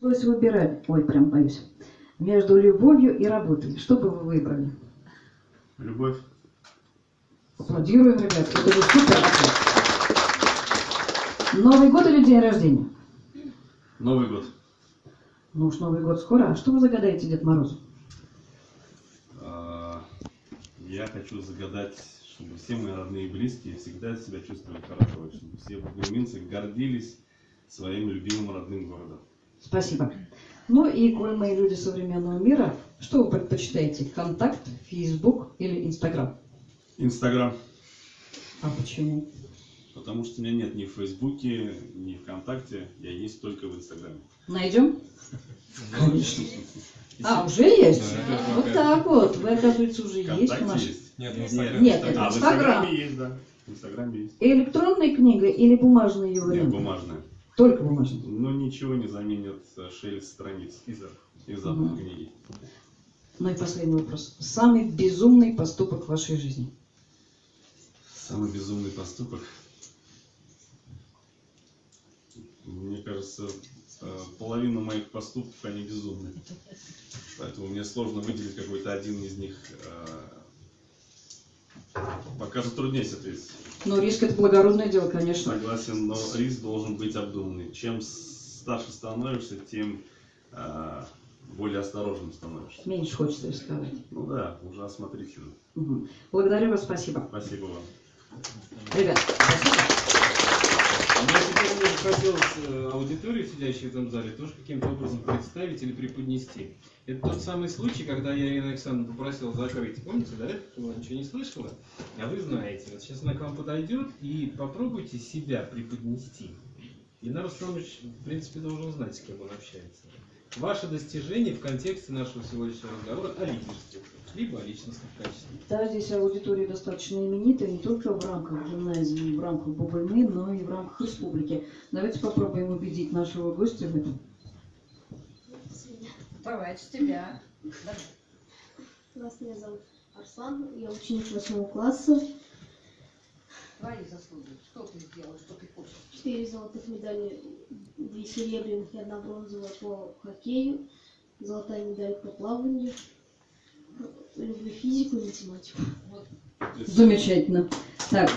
Пришлось выбирать, ой, прям боюсь, между любовью и работой. Что бы вы выбрали? Любовь. Аплодируем, ребят, это же супер ответ. Новый год или день рождения? Новый год. Ну уж Новый год скоро. А что вы загадаете Дед Морозу? Я хочу загадать, чтобы все мои родные и близкие всегда себя чувствовали хорошо, и чтобы все бугульминцы гордились своим любимым родным городом. Спасибо. Ну и, коль мы люди современного мира, что вы предпочитаете? Контакт, Фейсбук или Инстаграм? Инстаграм. А почему? Потому что меня нет ни в Фейсбуке, ни ВКонтакте, я есть только в Инстаграме. Найдем? Конечно. А, уже есть? Вот так вот. Вы, оказывается, уже есть у ВКонтакте нас. есть? Нет, Нет, это А в Инстаграм. Инстаграме есть, да. В Инстаграме есть. Электронная книга или бумажный ее Нет, вариант? бумажная. Только бумажный. Но ничего не заменит шелест страниц и запах книги. Ну и последний вопрос. Самый безумный поступок в вашей жизни? Самый безумный поступок. Мне кажется, половина моих поступков, они безумны. Поэтому мне сложно выделить какой-то один из них. Пока затрудняюсь ответить. Ну, риск — это благородное дело, конечно. Согласен, но риск должен быть обдуманный. Чем старше становишься, тем более осторожным становишься. Меньше хочется рисковать. Ну да, уже осмотрительно. Угу. Благодарю вас, спасибо. Спасибо вам. Ребят, спасибо. Мне теперь мне хотелось аудиторию, сидящую в этом зале, тоже каким-то образом представить или преподнести. Это тот самый случай, когда я Ирину Александровну попросил закрыть. Помните, да? Она ничего не слышала? А вы знаете. Вот сейчас она к вам подойдет и попробуйте себя преподнести. Ильнар Рустамович, в принципе, должен знать, с кем он общается. Ваше достижение в контексте нашего сегодняшнего разговора о лидерстве, либо о личностном качестве. Да, здесь аудитория достаточно именитая, не только в рамках гимназии, в рамках Бугульмы, но и в рамках республики. Давайте попробуем убедить нашего гостя в этом. Давайте с тебя. Меня зовут Арслан, я ученик 8 класса. Твои заслуги. Что ты сделал, что ты хочешь? 4 золотых медали, 2 серебряных и 1 бронзовая по хоккею, золотая медаль по плаванию. Люблю физику и математику. Замечательно. Так.